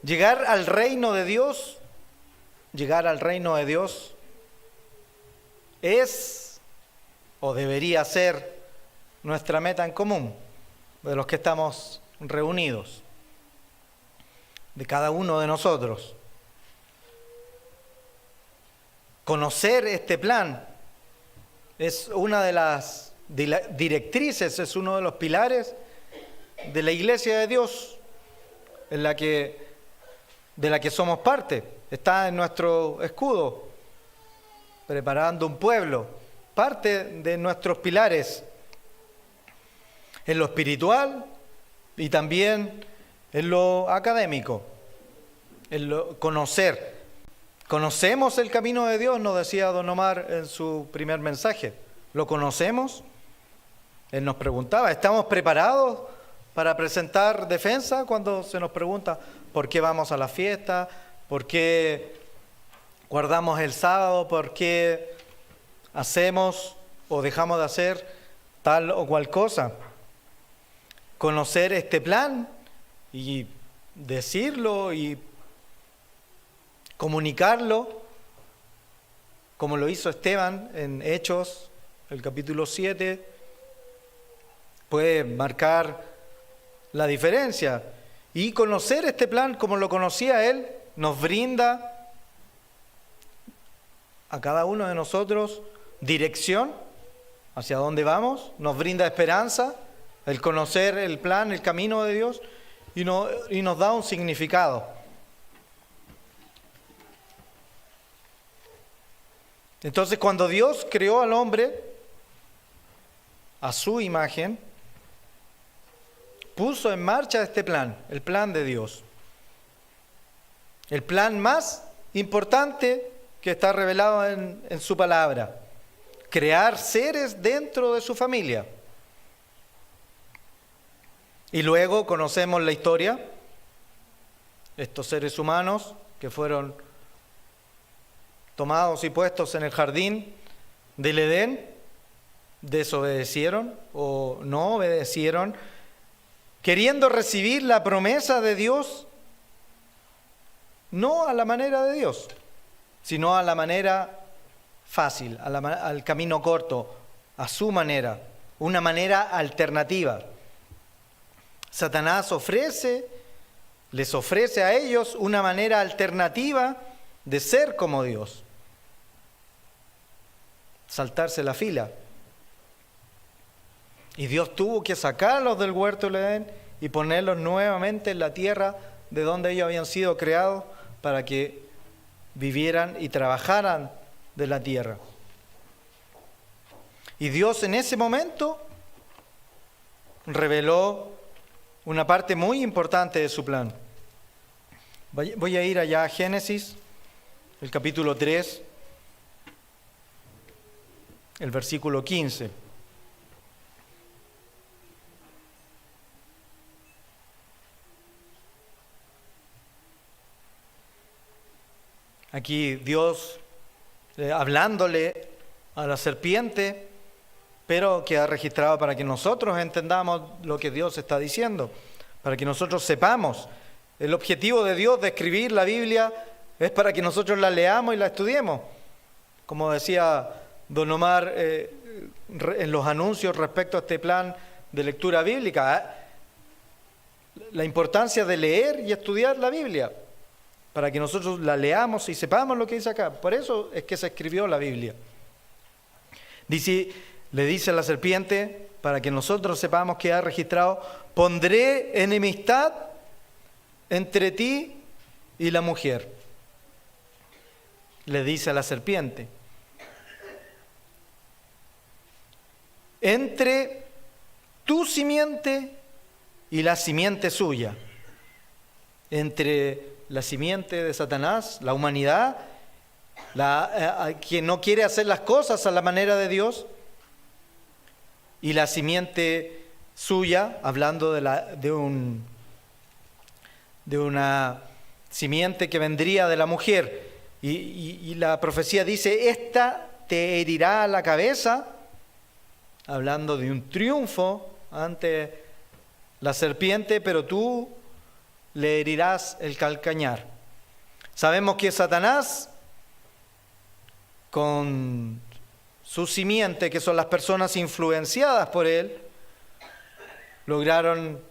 Llegar al reino de Dios es o debería ser nuestra meta en común de los que estamos reunidos, de cada uno de nosotros. Conocer este plan es una de las directrices, es uno de los pilares de la Iglesia de Dios, de la que somos parte. Está en nuestro escudo, preparando un pueblo, parte de nuestros pilares, en lo espiritual y también en lo académico, en lo conocer. ¿Conocemos el camino de Dios?, nos decía don Omar en su primer mensaje. ¿Lo conocemos? Él nos preguntaba, ¿estamos preparados para presentar defensa cuando se nos pregunta por qué vamos a la fiesta, por qué guardamos el sábado, por qué hacemos o dejamos de hacer tal o cual cosa? Conocer este plan y decirlo y comunicarlo, como lo hizo Esteban en Hechos, el capítulo 7, puede marcar la diferencia. Y conocer este plan como lo conocía él, nos brinda a cada uno de nosotros dirección hacia dónde vamos, nos brinda esperanza, el conocer el plan, el camino de Dios, y nos da un significado. Entonces, cuando Dios creó al hombre a su imagen, puso en marcha este plan, el plan de Dios. El plan más importante que está revelado en su palabra. Crear seres dentro de su familia. Y luego conocemos la historia, estos seres humanos que fueron tomados y puestos en el jardín del Edén, desobedecieron o no obedecieron, queriendo recibir la promesa de Dios, no a la manera de Dios, sino a la manera fácil, al camino corto, a su manera, una manera alternativa. Satanás les ofrece a ellos una manera alternativa de ser como Dios. Saltarse la fila. Y Dios tuvo que sacarlos del huerto del Edén y ponerlos nuevamente en la tierra de donde ellos habían sido creados para que vivieran y trabajaran de la tierra. Y Dios en ese momento reveló una parte muy importante de su plan. Voy a ir allá a Génesis, el capítulo 3, el versículo 15. Aquí Dios hablándole a la serpiente, pero queda registrado para que nosotros entendamos lo que Dios está diciendo, para que nosotros sepamos. El objetivo de Dios de escribir la Biblia es para que nosotros la leamos y la estudiemos. Como decía don Omar en los anuncios respecto a este plan de lectura bíblica, la importancia de leer y estudiar la Biblia, para que nosotros la leamos y sepamos lo que dice acá. Por eso es que se escribió la Biblia. Le dice a la serpiente, para que nosotros sepamos que ha registrado, pondré enemistad entre ti y la mujer. Le dice a la serpiente. Entre tu simiente y la simiente suya. Entre la simiente de Satanás, la humanidad, que no quiere hacer las cosas a la manera de Dios, y la simiente suya, hablando de una simiente que vendría de la mujer. Y la profecía dice, esta te herirá a la cabeza, hablando de un triunfo ante la serpiente, pero tú le herirás el calcañar. Sabemos que Satanás, con su simiente, que son las personas influenciadas por él, lograron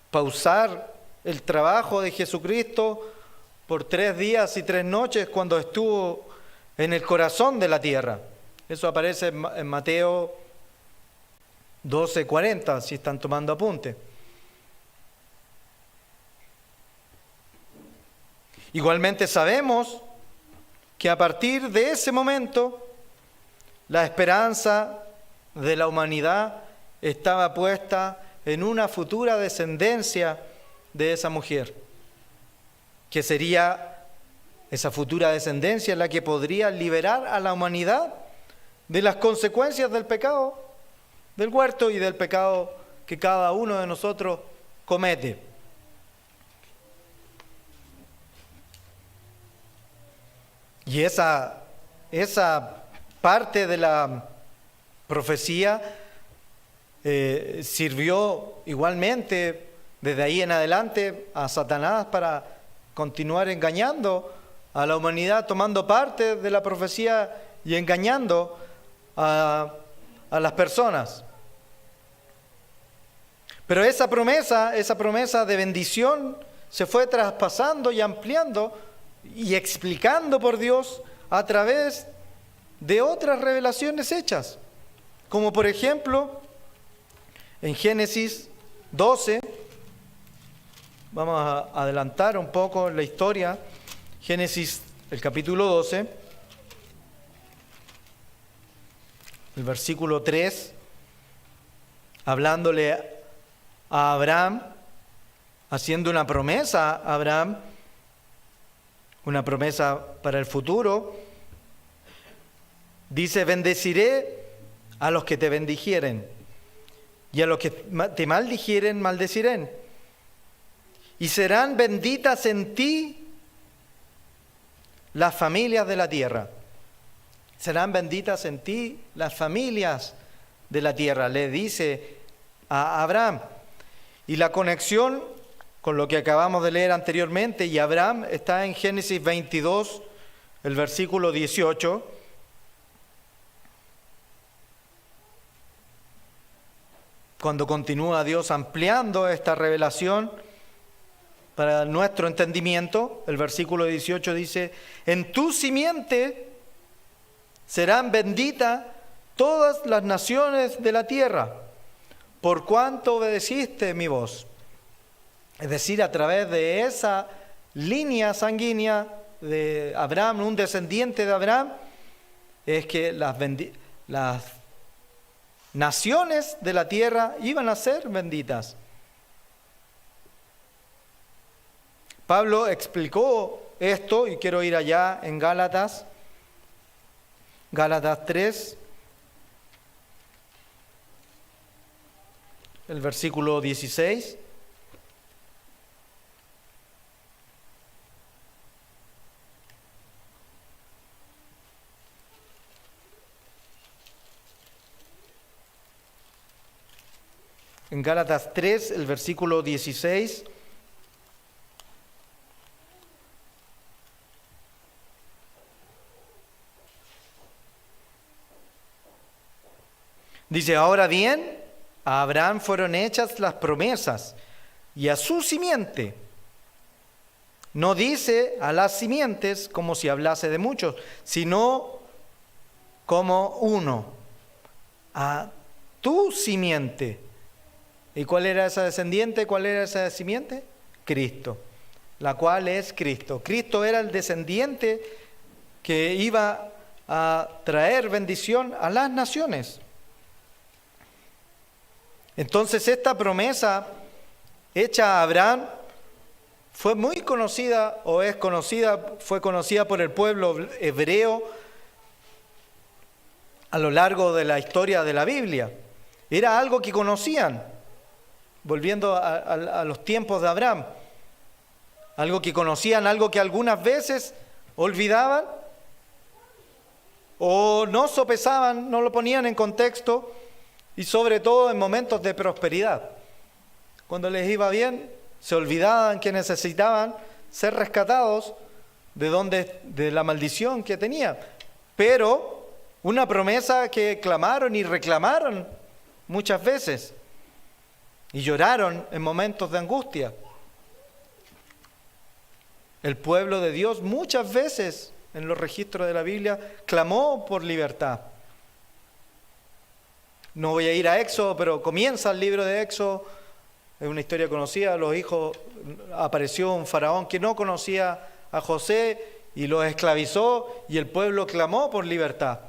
pausar el trabajo de Jesucristo por 3 días y 3 noches cuando estuvo en el corazón de la tierra. Eso aparece en Mateo 12:40, si están tomando apunte. Igualmente sabemos que a partir de ese momento la esperanza de la humanidad estaba puesta en una futura descendencia de esa mujer, que sería esa futura descendencia la que podría liberar a la humanidad de las consecuencias del pecado del huerto y del pecado que cada uno de nosotros comete. Y esa parte de la profecía sirvió igualmente desde ahí en adelante a Satanás para continuar engañando a la humanidad, tomando parte de la profecía y engañando a las personas. Pero esa promesa de bendición se fue traspasando y ampliando y explicando por Dios a través de otras revelaciones hechas, como por ejemplo en Génesis 12, vamos a adelantar un poco la historia, Génesis, el capítulo 12, el versículo 3, hablándole a Abraham, haciendo una promesa a Abraham, una promesa para el futuro. Dice: bendeciré a los que te bendijeren, y a los que te maldijeren, maldeciré. Y serán benditas en ti las familias de la tierra. Serán benditas en ti las familias de la tierra, le dice a Abraham. Y la conexión con lo que acabamos de leer anteriormente, y Abraham, está en Génesis 22, el versículo 18. Cuando continúa Dios ampliando esta revelación para nuestro entendimiento, el versículo 18 dice: en tu simiente serán benditas todas las naciones de la tierra, por cuanto obedeciste mi voz. Es decir, a través de esa línea sanguínea de Abraham, un descendiente de Abraham, es que las naciones de la tierra iban a ser benditas. Pablo explicó esto, y quiero ir allá en Gálatas 3, el versículo 16. En Gálatas 3, el versículo 16. Dice: ahora bien, a Abraham fueron hechas las promesas, y a su simiente. No dice a las simientes como si hablase de muchos, sino como uno. A tu simiente. ¿Y cuál era esa descendiente? ¿Cuál era esa simiente? Cristo, la cual es Cristo. Cristo era el descendiente que iba a traer bendición a las naciones. Entonces esta promesa hecha a Abraham fue muy conocida, fue conocida por el pueblo hebreo a lo largo de la historia de la Biblia. Era algo que conocían. Volviendo a los tiempos de Abraham, algo que conocían, algo que algunas veces olvidaban o no sopesaban, no lo ponían en contexto, y sobre todo en momentos de prosperidad. Cuando les iba bien, se olvidaban que necesitaban ser rescatados de la maldición que tenía. Pero una promesa que clamaron y reclamaron muchas veces y lloraron en momentos de angustia. El pueblo de Dios muchas veces en los registros de la Biblia clamó por libertad. No voy a ir a Éxodo, pero comienza el libro de Éxodo. Es una historia conocida. Apareció un faraón que no conocía a José y los esclavizó, y el pueblo clamó por libertad.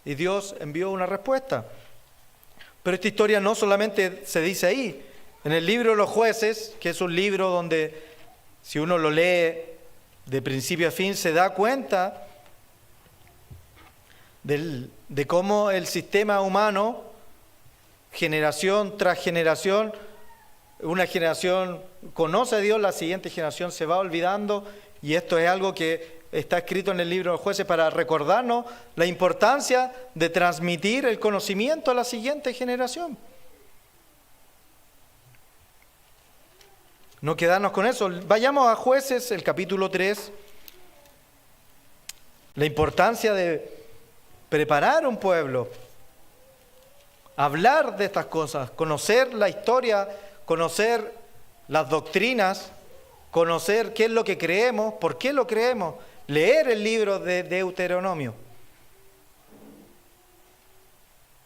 Y Dios envió una respuesta. Pero esta historia no solamente se dice ahí. En el libro de los Jueces, que es un libro donde, si uno lo lee de principio a fin, se da cuenta de cómo el sistema humano, generación tras generación, una generación conoce a Dios, la siguiente generación se va olvidando, y esto es algo que está escrito en el libro de los Jueces para recordarnos la importancia de transmitir el conocimiento a la siguiente generación. No quedarnos con eso. Vayamos a Jueces, el capítulo 3. La importancia de preparar un pueblo, hablar de estas cosas, conocer la historia, conocer las doctrinas, conocer qué es lo que creemos, por qué lo creemos, leer el libro de Deuteronomio.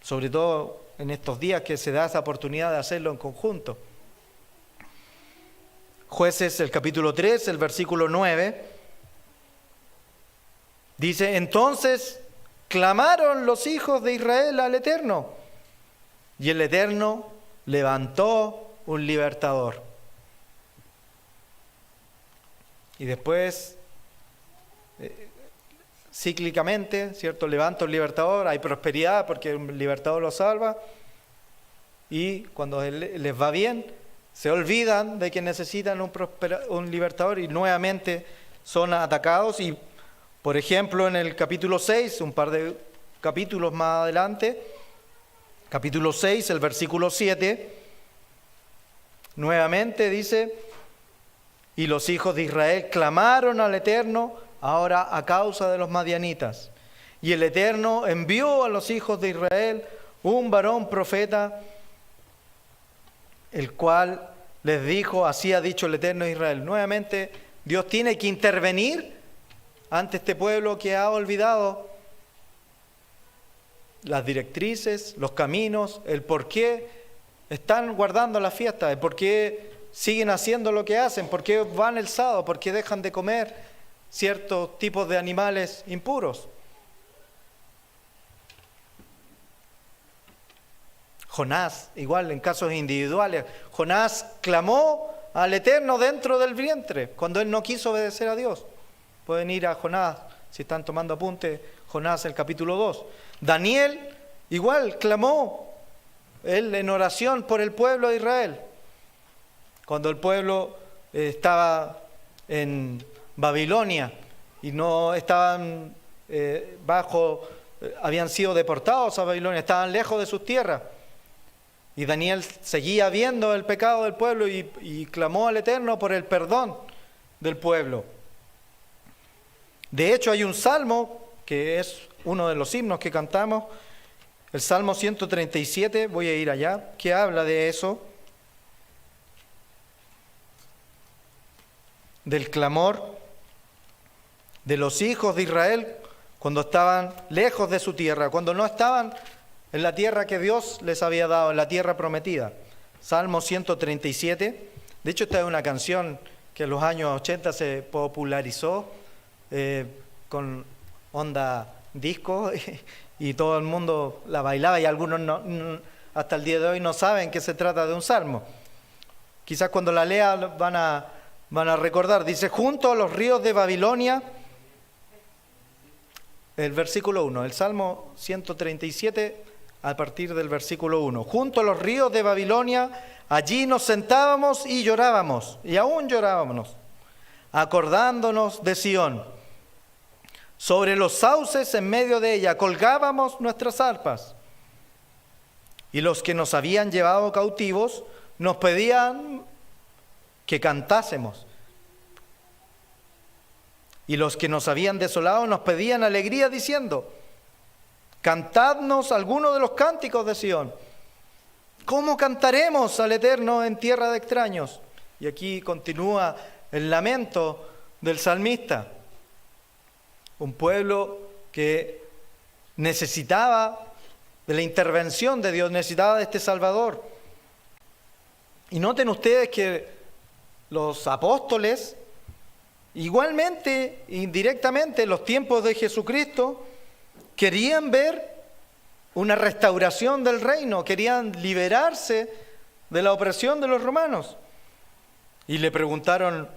Sobre todo en estos días que se da esa oportunidad de hacerlo en conjunto. Jueces, el capítulo 3, el versículo 9, dice: entonces clamaron los hijos de Israel al Eterno, y el Eterno levantó un libertador. Y después, cíclicamente, ¿cierto? Levanta un libertador, hay prosperidad porque un libertador lo salva, y cuando les va bien, se olvidan de que necesitan un libertador y nuevamente son atacados. Y, por ejemplo, en el capítulo 6, un par de capítulos más adelante, capítulo 6, el versículo 7, nuevamente dice: y los hijos de Israel clamaron al Eterno ahora a causa de los madianitas. Y el Eterno envió a los hijos de Israel un varón profeta, el cual les dijo: así ha dicho el Eterno de Israel. Nuevamente Dios tiene que intervenir ante este pueblo que ha olvidado las directrices, los caminos, el por qué están guardando la fiesta, el por qué siguen haciendo lo que hacen, por qué van el sábado, por qué dejan de comer ciertos tipos de animales impuros. Jonás, igual en casos individuales, Jonás clamó al Eterno dentro del vientre cuando él no quiso obedecer a Dios. Pueden ir a Jonás, si están tomando apunte, Jonás el capítulo 2. Daniel igual clamó él en oración por el pueblo de Israel. Cuando el pueblo estaba en Babilonia y no estaban habían sido deportados a Babilonia, estaban lejos de sus tierras. Y Daniel seguía viendo el pecado del pueblo y clamó al Eterno por el perdón del pueblo. De hecho, hay un salmo que es uno de los himnos que cantamos, el Salmo 137, voy a ir allá, que habla de eso, del clamor de los hijos de Israel cuando estaban lejos de su tierra, cuando no estaban en la tierra que Dios les había dado, en la tierra prometida. Salmo 137. De hecho, esta es una canción que en los años 80 se popularizó con onda disco y todo el mundo la bailaba, y algunos hasta el día de hoy no saben que se trata de un salmo. Quizás cuando la lea van a recordar. Dice: junto a los ríos de Babilonia, el versículo 1, el Salmo 137 a partir del versículo 1. Junto a los ríos de Babilonia, allí nos sentábamos y llorábamos, y aún llorábamos, acordándonos de Sión. Sobre los sauces en medio de ella colgábamos nuestras arpas. Y los que nos habían llevado cautivos nos pedían que cantásemos. Y los que nos habían desolado nos pedían alegría diciendo: cantadnos alguno de los cánticos de Sión. ¿Cómo cantaremos al Eterno en tierra de extraños? Y aquí continúa el lamento del salmista. Un pueblo que necesitaba de la intervención de Dios, necesitaba de este Salvador. Y noten ustedes que los apóstoles, igualmente, indirectamente, en los tiempos de Jesucristo, querían ver una restauración del reino, querían liberarse de la opresión de los romanos. Y le preguntaron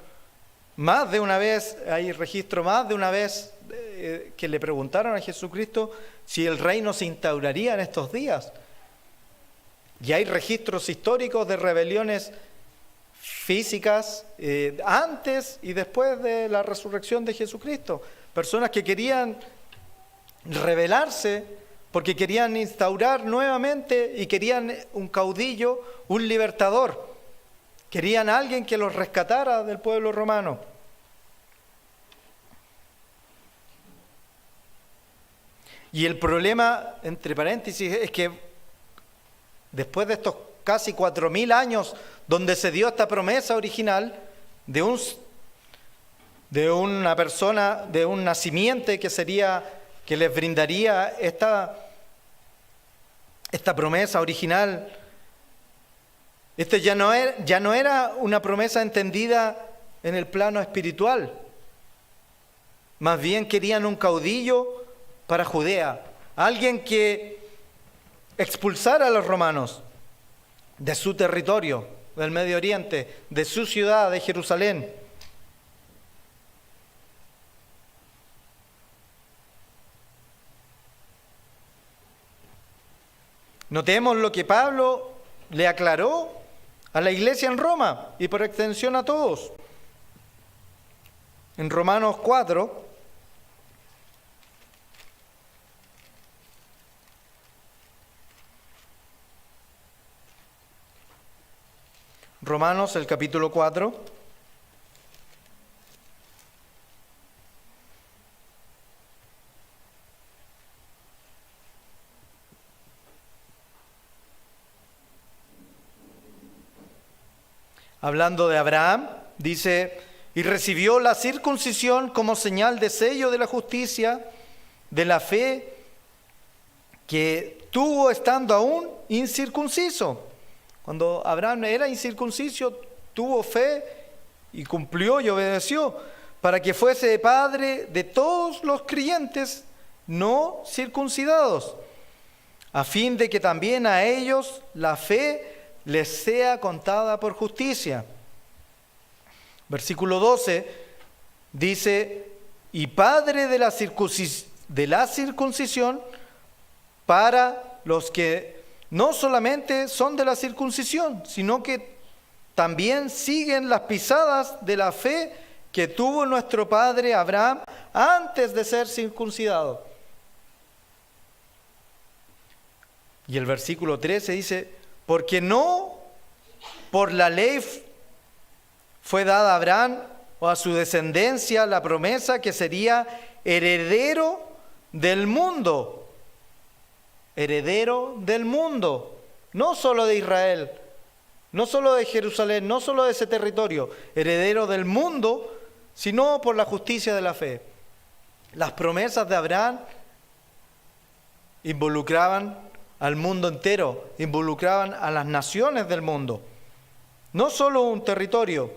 más de una vez, hay registro más de una vez que le preguntaron a Jesucristo si el reino se instauraría en estos días. Y hay registros históricos de rebeliones físicas antes y después de la resurrección de Jesucristo. Personas que querían rebelarse porque querían instaurar nuevamente y querían un caudillo, un libertador. Querían a alguien que los rescatara del pueblo romano. Y el problema, entre paréntesis, es que después de estos casi 4.000 años donde se dio esta promesa original de una persona, de un nacimiento que les brindaría esta promesa original, ya no era una promesa entendida en el plano espiritual. Más bien querían un caudillo para Judea, alguien que expulsara a los romanos de su territorio, del Medio Oriente, de su ciudad, de Jerusalén. Notemos lo que Pablo le aclaró a la iglesia en Roma y por extensión a todos. En Romanos 4, Romanos, el capítulo 4. Hablando de Abraham, dice: y recibió la circuncisión como señal de sello de la justicia, de la fe que tuvo estando aún incircunciso. Cuando Abraham era incircunciso, tuvo fe y cumplió y obedeció para que fuese padre de todos los creyentes no circuncidados, a fin de que también a ellos la fe les sea contada por justicia. Versículo 12 dice: y padre de la circuncisión para los que no solamente son de la circuncisión, sino que también siguen las pisadas de la fe que tuvo nuestro padre Abraham antes de ser circuncidado. Y el versículo 13 dice: porque no por la ley fue dada a Abraham o a su descendencia la promesa que sería heredero del mundo. Heredero del mundo, no solo de Israel, no solo de Jerusalén, no solo de ese territorio, heredero del mundo, sino por la justicia de la fe. Las promesas de Abraham involucraban al mundo entero, involucraban a las naciones del mundo, no solo un territorio.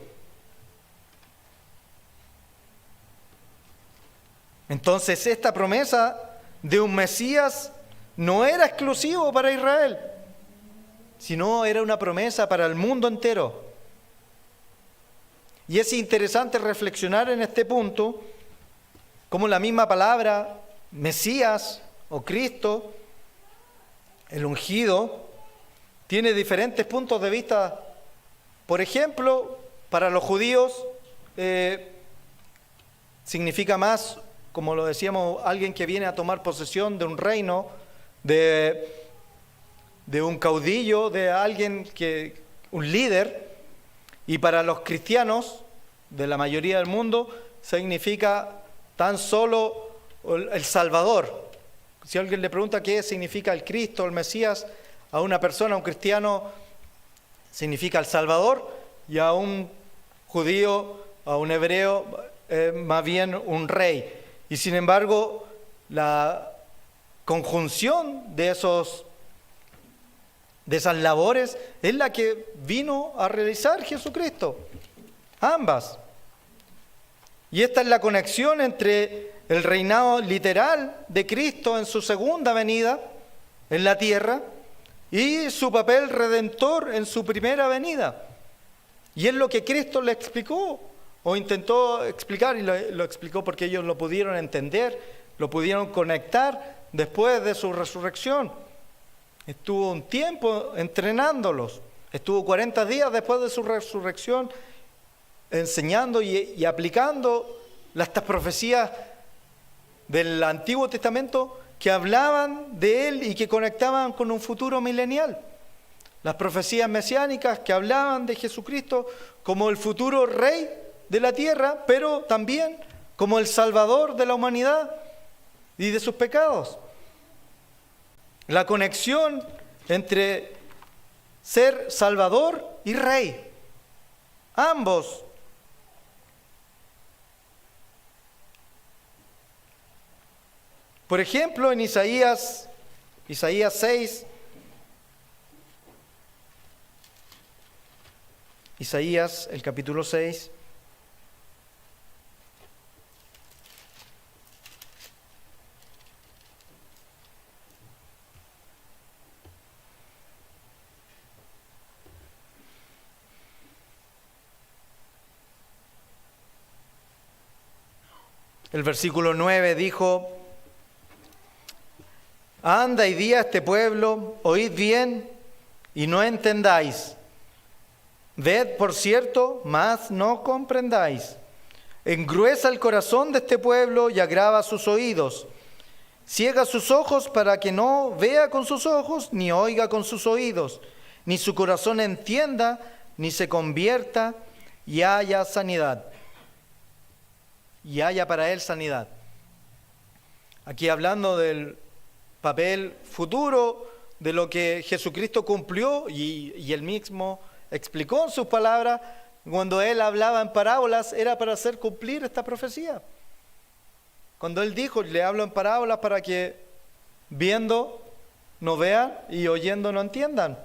Entonces, esta promesa de un Mesías no era exclusivo para Israel, sino era una promesa para el mundo entero. Y es interesante reflexionar en este punto cómo la misma palabra Mesías o Cristo, el ungido, tiene diferentes puntos de vista. Por ejemplo, para los judíos significa más, como lo decíamos, alguien que viene a tomar posesión de un reino, de un caudillo, de alguien un líder. Y para los cristianos de la mayoría del mundo significa tan solo el Salvador. Si alguien le pregunta qué significa el Cristo, el Mesías, a una persona, a un cristiano, significa el Salvador, y a un judío, a un hebreo, más bien un rey. Y sin embargo, la conjunción de esas labores es la que vino a realizar Jesucristo. Ambas. Y esta es la conexión entre el reinado literal de Cristo en su segunda venida en la tierra y su papel redentor en su primera venida. Y es lo que Cristo le explicó, o intentó explicar, y lo explicó porque ellos lo pudieron entender, lo pudieron conectar después de su resurrección. Estuvo un tiempo entrenándolos, estuvo 40 días después de su resurrección enseñando y aplicando estas profecías del Antiguo Testamento que hablaban de Él y que conectaban con un futuro milenial. Las profecías mesiánicas que hablaban de Jesucristo como el futuro Rey de la tierra, pero también como el Salvador de la humanidad y de sus pecados. La conexión entre ser Salvador y Rey. Ambos. Por ejemplo, en Isaías 6, Isaías, el capítulo 6, el versículo 9 dijo: anda y di a este pueblo, oíd bien y no entendáis. Ved, por cierto, mas no comprendáis. Engruesa el corazón de este pueblo y agrava sus oídos. Ciega sus ojos para que no vea con sus ojos, ni oiga con sus oídos, ni su corazón entienda, ni se convierta y haya sanidad. Y haya para él sanidad. Aquí hablando del papel futuro de lo que Jesucristo cumplió y él mismo explicó en sus palabras. Cuando él hablaba en parábolas era para hacer cumplir esta profecía. Cuando él dijo: le hablo en parábolas para que viendo no vean y oyendo no entiendan.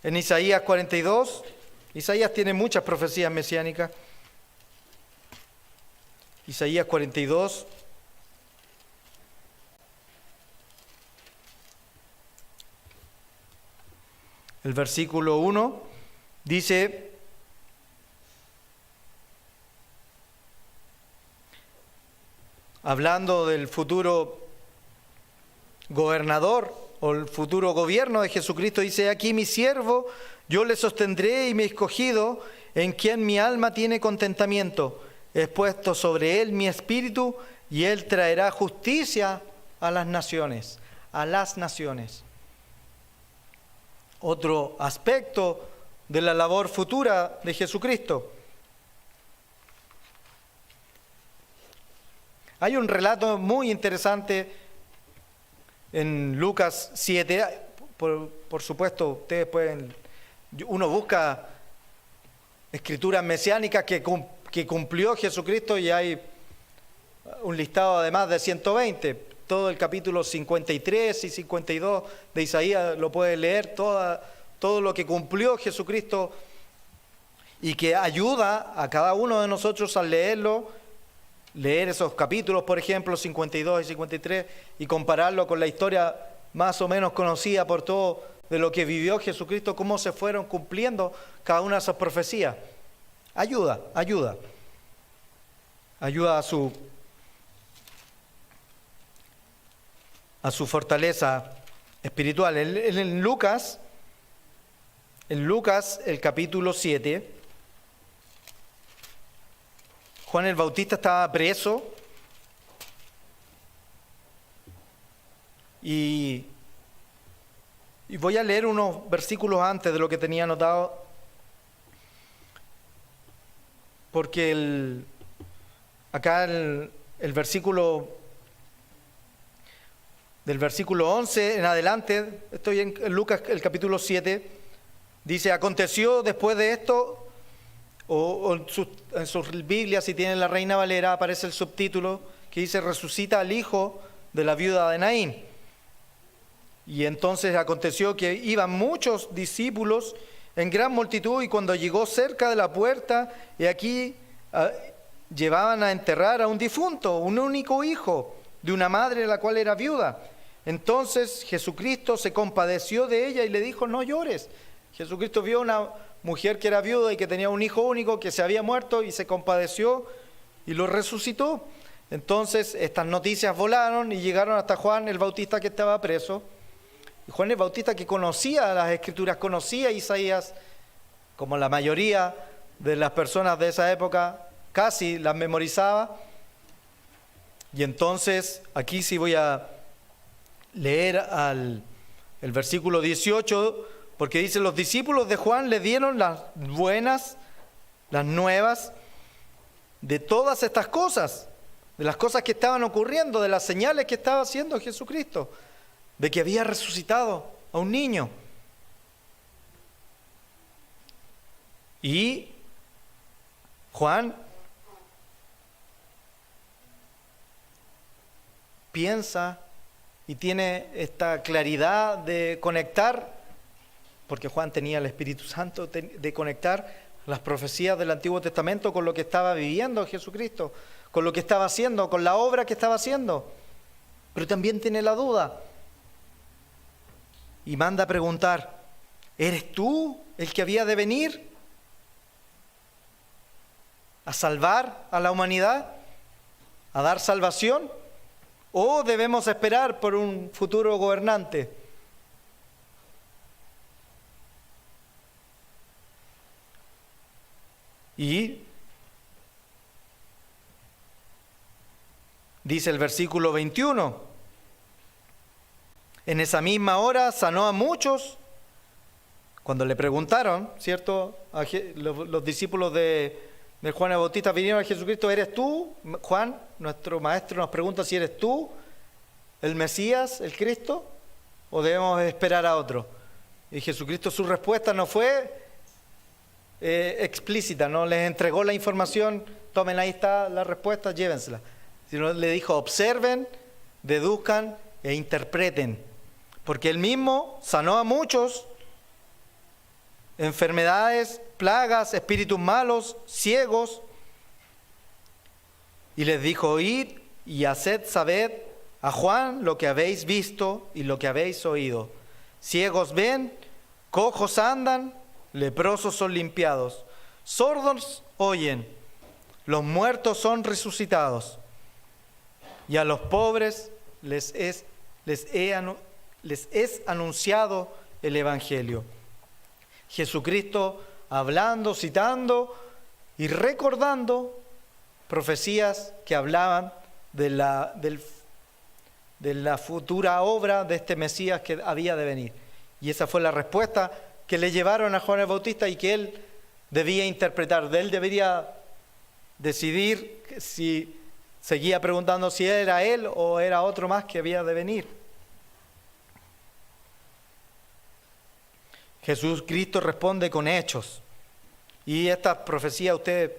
En Isaías 42, Isaías tiene muchas profecías mesiánicas. Isaías 42, el versículo 1, dice: hablando del futuro gobernador o el futuro gobierno de Jesucristo, dice: aquí mi siervo, yo le sostendré, y mi escogido, en quien mi alma tiene contentamiento. He puesto sobre él mi espíritu, y él traerá justicia a las naciones. A las naciones. Otro aspecto de la labor futura de Jesucristo. Hay un relato muy interesante en Lucas 7. Por supuesto, ustedes pueden... Uno busca escrituras mesiánicas que cumplió Jesucristo y hay un listado de más de 120. Todo el capítulo 53 y 52 de Isaías lo puede leer, todo lo que cumplió Jesucristo y que ayuda a cada uno de nosotros a leerlo, leer esos capítulos, por ejemplo, 52 y 53, y compararlo con la historia más o menos conocida por todos de lo que vivió Jesucristo, cómo se fueron cumpliendo cada una de esas profecías. Ayuda a su fortaleza espiritual. En Lucas, el capítulo 7, Juan el Bautista estaba preso y Y voy a leer unos versículos antes de lo que tenía anotado, porque acá el versículo, del versículo 11 en adelante, estoy en Lucas el capítulo 7, dice: aconteció después de esto, o en sus Biblias, si tienen la Reina Valera, aparece el subtítulo que dice: resucita al hijo de la viuda de Naín. Y entonces aconteció que iban muchos discípulos en gran multitud, y cuando llegó cerca de la puerta, y aquí llevaban a enterrar a un difunto, un único hijo de una madre la cual era viuda. Entonces Jesucristo se compadeció de ella y le dijo: no llores. Jesucristo vio una mujer que era viuda y que tenía un hijo único que se había muerto, y se compadeció y lo resucitó. Entonces estas noticias volaron y llegaron hasta Juan el Bautista, que estaba preso. Y Juan el Bautista, que conocía las Escrituras, conocía a Isaías, como la mayoría de las personas de esa época, casi las memorizaba. Y entonces aquí sí voy a leer el versículo 18, porque dice: los discípulos de Juan le dieron las buenas, las nuevas de todas estas cosas, de las cosas que estaban ocurriendo, de las señales que estaba haciendo Jesucristo, de que había resucitado a un niño. Y Juan piensa y tiene esta claridad de conectar, porque Juan tenía el Espíritu Santo, de conectar las profecías del Antiguo Testamento con lo que estaba viviendo Jesucristo, con lo que estaba haciendo, con la obra que estaba haciendo. Pero también tiene la duda y manda a preguntar: ¿eres tú el que había de venir a salvar a la humanidad, a dar salvación? ¿O debemos esperar por un futuro gobernante? Y dice el versículo 21: en esa misma hora sanó a muchos. Cuando le preguntaron, ¿cierto? Los discípulos de Juan el Bautista vinieron a Jesucristo: ¿eres tú, Juan? Nuestro maestro nos pregunta si eres tú el Mesías, el Cristo, o debemos esperar a otro. Y Jesucristo, su respuesta no fue explícita, no les entregó la información: tomen, ahí está la respuesta, llévensela. Sino le dijo: observen, deduzcan e interpreten. Porque él mismo sanó a muchos, enfermedades, plagas, espíritus malos, ciegos, y les dijo: id y haced saber a Juan lo que habéis visto y lo que habéis oído. Ciegos ven, cojos andan, leprosos son limpiados, sordos oyen, los muertos son resucitados, y a los pobres les es anunciado el Evangelio. Jesucristo hablando, citando y recordando profecías que hablaban de la futura obra de este Mesías que había de venir. Y esa fue la respuesta que le llevaron a Juan el Bautista y que él debía interpretar. Él debería decidir si seguía preguntando si era él o era otro más que había de venir. Jesucristo responde con hechos. Y estas profecías ustedes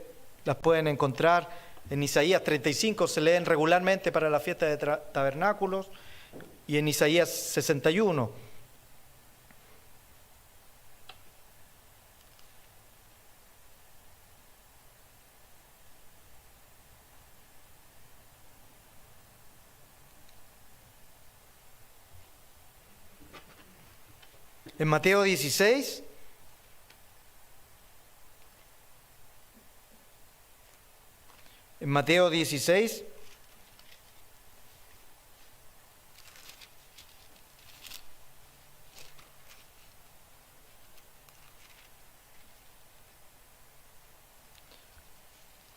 las pueden encontrar en Isaías 35, se leen regularmente para la fiesta de tabernáculos, y en Isaías 61. En Mateo 16, en Mateo 16,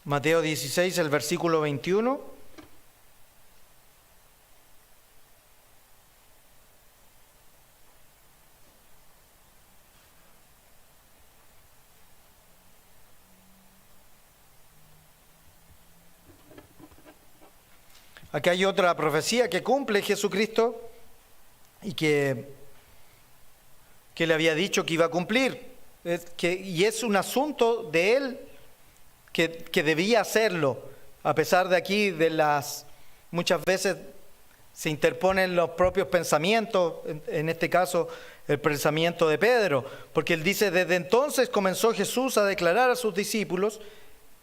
Mateo 16, el versículo 21. Acá hay otra profecía que cumple Jesucristo y que le había dicho que iba a cumplir. Y es un asunto de Él que debía hacerlo, a pesar de aquí muchas veces se interponen los propios pensamientos, en este caso el pensamiento de Pedro, porque él dice: desde entonces comenzó Jesús a declarar a sus discípulos,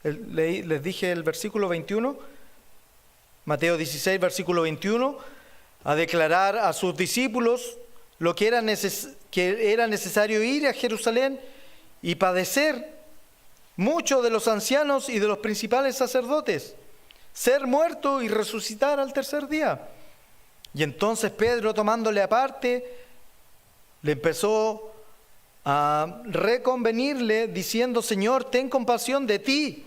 les dije el versículo 21, Mateo 16, versículo 21, a declarar a sus discípulos lo que era necesario ir a Jerusalén y padecer mucho de los ancianos y de los principales sacerdotes, ser muerto y resucitar al tercer día. Y entonces Pedro, tomándole aparte, le empezó a reconvenirle diciendo: Señor, ten compasión de ti,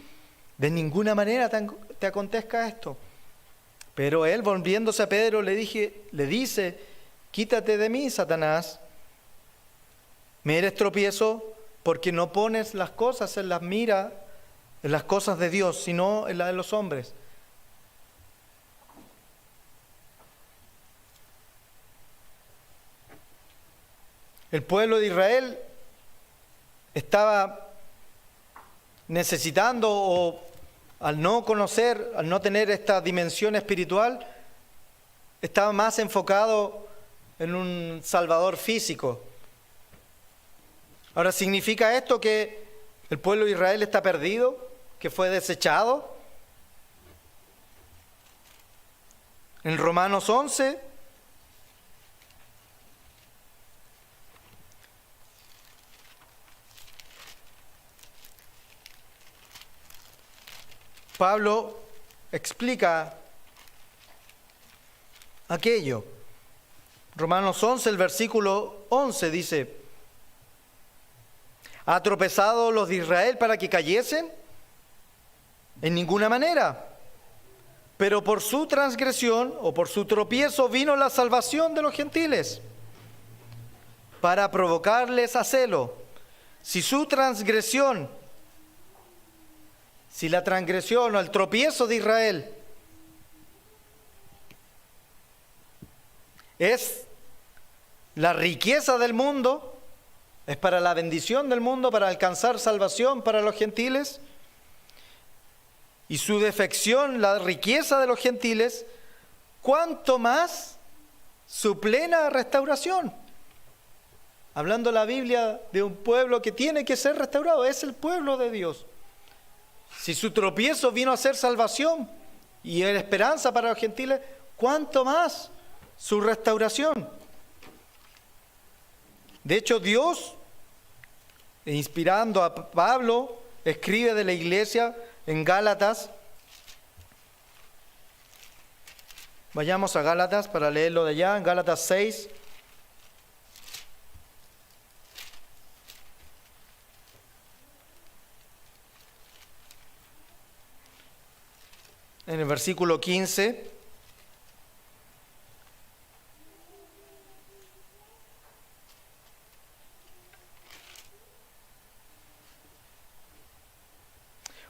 de ninguna manera te acontezca esto. Pero él, volviéndose a Pedro, le dice: quítate de mí, Satanás, me eres tropiezo, porque no pones las cosas en las cosas de Dios, sino en las de los hombres. El pueblo de Israel estaba necesitando, o al no conocer, al no tener esta dimensión espiritual, estaba más enfocado en un Salvador físico. Ahora, ¿significa esto que el pueblo de Israel está perdido, que fue desechado? En Romanos 11, Pablo explica aquello. Romanos 11, el versículo 11 dice: ¿ha tropezado los de Israel para que cayesen? En ninguna manera. Pero por su transgresión o por su tropiezo vino la salvación de los gentiles, para provocarles a celo. Si la transgresión o el tropiezo de Israel es la riqueza del mundo, es para la bendición del mundo, para alcanzar salvación para los gentiles, y su defección, la riqueza de los gentiles, ¿cuánto más su plena restauración? Hablando la Biblia de un pueblo que tiene que ser restaurado, es el pueblo de Dios. Si su tropiezo vino a ser salvación y era esperanza para los gentiles, ¿cuánto más su restauración? De hecho, Dios, inspirando a Pablo, escribe de la iglesia en Gálatas. Vayamos a Gálatas para leerlo de allá, en Gálatas 6. En el versículo 15.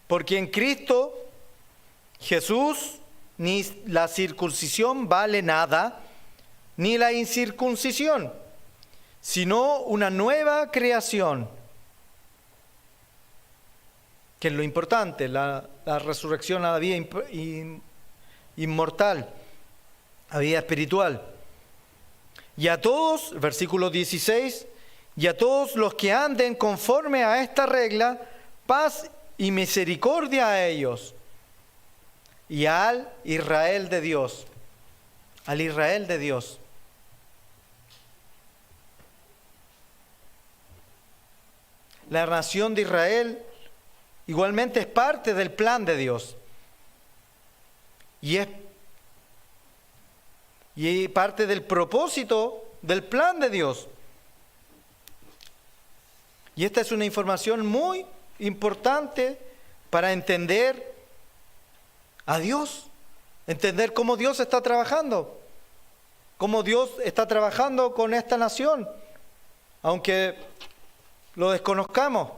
Porque en Cristo Jesús ni la circuncisión vale nada, ni la incircuncisión, sino una nueva creación. Que es lo importante, la resurrección a la vida inmortal, a vida espiritual. Y a todos, versículo 16, y a todos los que anden conforme a esta regla, paz y misericordia a ellos, y al Israel de Dios, al Israel de Dios. La nación de Israel igualmente es parte del plan de Dios, y parte del propósito del plan de Dios. Y esta es una información muy importante para entender a Dios, entender cómo Dios está trabajando con esta nación, aunque lo desconozcamos.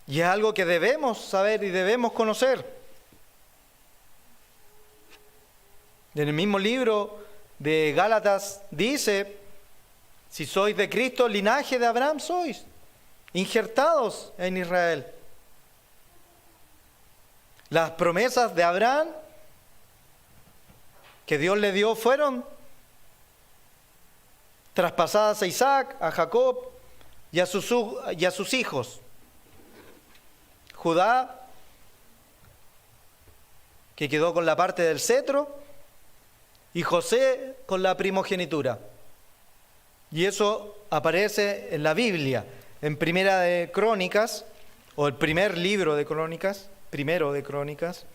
Y es algo que debemos saber y debemos conocer. En el mismo libro de Gálatas dice, si sois de Cristo, linaje de Abraham sois, injertados en Israel. Las promesas de Abraham que Dios le dio fueron traspasadas a Isaac, a Jacob y a sus hijos. Judá, que quedó con la parte del cetro, y José con la primogenitura. Y eso aparece en la Biblia, en Primera de Crónicas, o el primer libro de Crónicas, primero de Crónicas,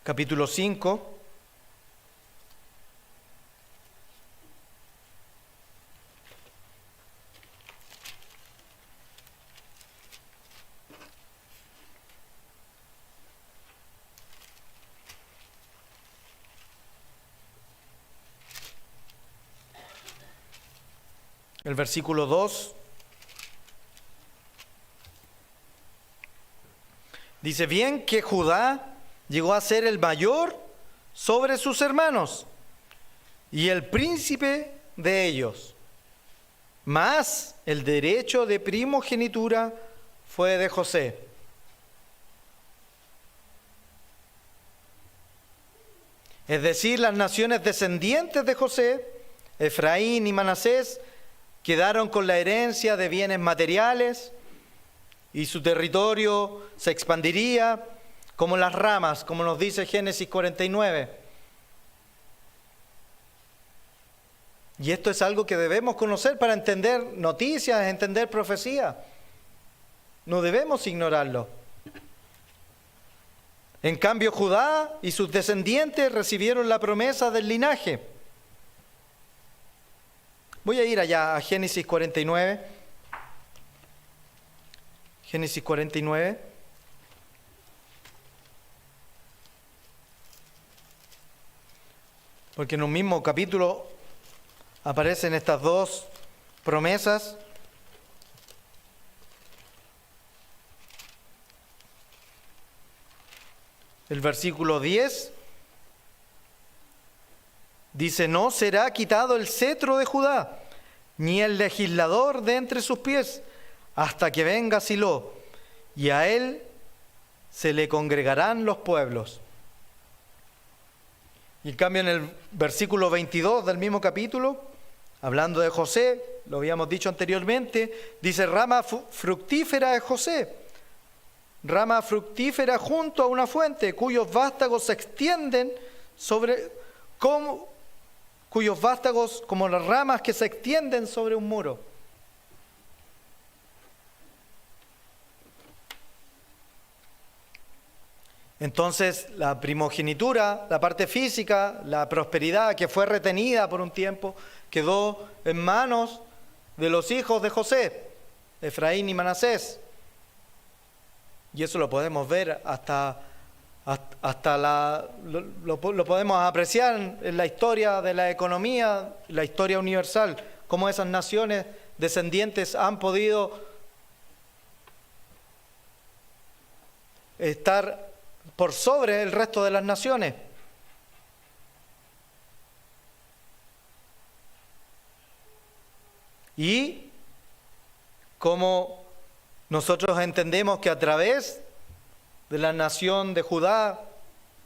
capítulo 5. El versículo 2 dice, bien que Judá llegó a ser el mayor sobre sus hermanos y el príncipe de ellos, mas el derecho de primogenitura fue de José. Es decir, las naciones descendientes de José, Efraín y Manasés, quedaron con la herencia de bienes materiales y su territorio se expandiría como las ramas, como nos dice Génesis 49. Y esto es algo que debemos conocer para entender noticias, entender profecía. No debemos ignorarlo. En cambio, Judá y sus descendientes recibieron la promesa del linaje. Voy a ir allá a Génesis 49. Génesis 49. Porque en un mismo capítulo aparecen estas dos promesas. El versículo 10 dice, no será quitado el cetro de Judá, ni el legislador de entre sus pies, hasta que venga Silo, y a él se le congregarán los pueblos. Y en cambio en el versículo 22 del mismo capítulo, hablando de José, lo habíamos dicho anteriormente, dice, rama fructífera de José, rama fructífera junto a una fuente, cuyos vástagos se extienden cuyos vástagos como las ramas que se extienden sobre un muro. Entonces, la primogenitura, la parte física, la prosperidad que fue retenida por un tiempo, quedó en manos de los hijos de José, Efraín y Manasés. Y eso lo podemos ver lo podemos apreciar en la historia de la economía, la historia universal, cómo esas naciones descendientes han podido estar por sobre el resto de las naciones. Y como nosotros entendemos que a través de la nación de Judá,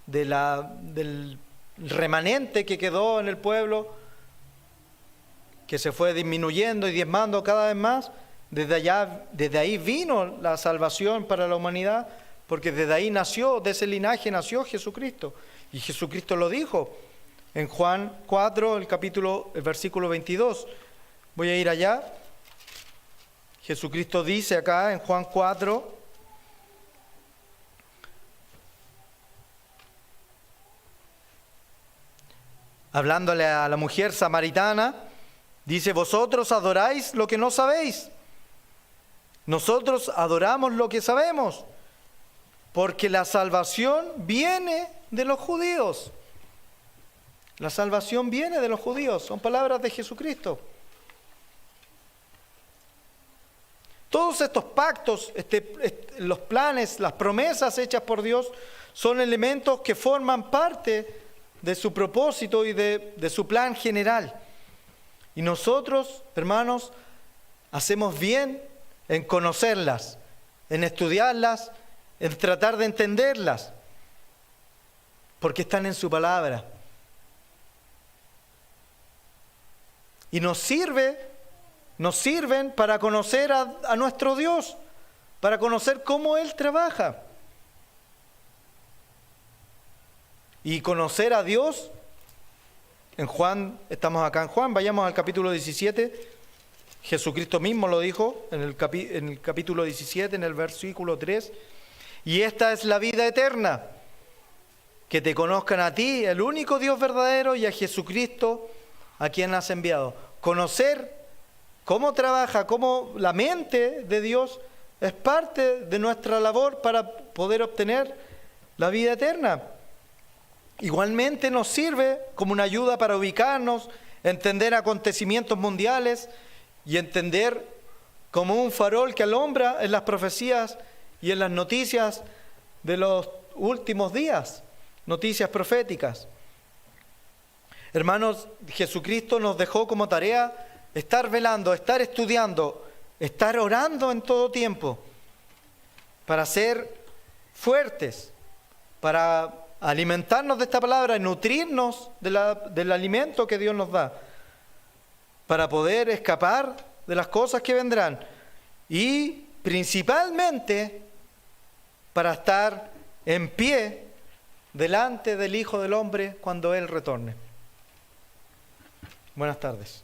del remanente que quedó en el pueblo, que se fue disminuyendo y diezmando cada vez más, desde ahí vino la salvación para la humanidad, porque desde ahí nació, de ese linaje nació Jesucristo. Y Jesucristo lo dijo en Juan 4, el versículo 22. Voy a ir allá. Jesucristo dice acá en Juan 4, hablándole a la mujer samaritana, dice, vosotros adoráis lo que no sabéis. Nosotros adoramos lo que sabemos, porque la salvación viene de los judíos. La salvación viene de los judíos, son palabras de Jesucristo. Todos estos pactos, los planes, las promesas hechas por Dios, son elementos que forman parte de su propósito y de su plan general. Y nosotros, hermanos, hacemos bien en conocerlas, en estudiarlas, en tratar de entenderlas, porque están en su palabra. Y nos sirven para conocer a nuestro Dios, para conocer cómo Él trabaja. Y conocer a Dios, en Juan, estamos acá en Juan, vayamos al capítulo 17, Jesucristo mismo lo dijo en el capítulo 17, en el versículo 3, y esta es la vida eterna, que te conozcan a ti, el único Dios verdadero, y a Jesucristo, a quien has enviado. Conocer cómo trabaja, cómo la mente de Dios es parte de nuestra labor para poder obtener la vida eterna. Igualmente nos sirve como una ayuda para ubicarnos, entender acontecimientos mundiales y entender como un farol que alumbra en las profecías y en las noticias de los últimos días, noticias proféticas. Hermanos, Jesucristo nos dejó como tarea estar velando, estar estudiando, estar orando en todo tiempo, para ser fuertes, para alimentarnos de esta palabra, nutrirnos del alimento que Dios nos da, para poder escapar de las cosas que vendrán y principalmente para estar en pie delante del Hijo del Hombre cuando Él retorne. Buenas tardes.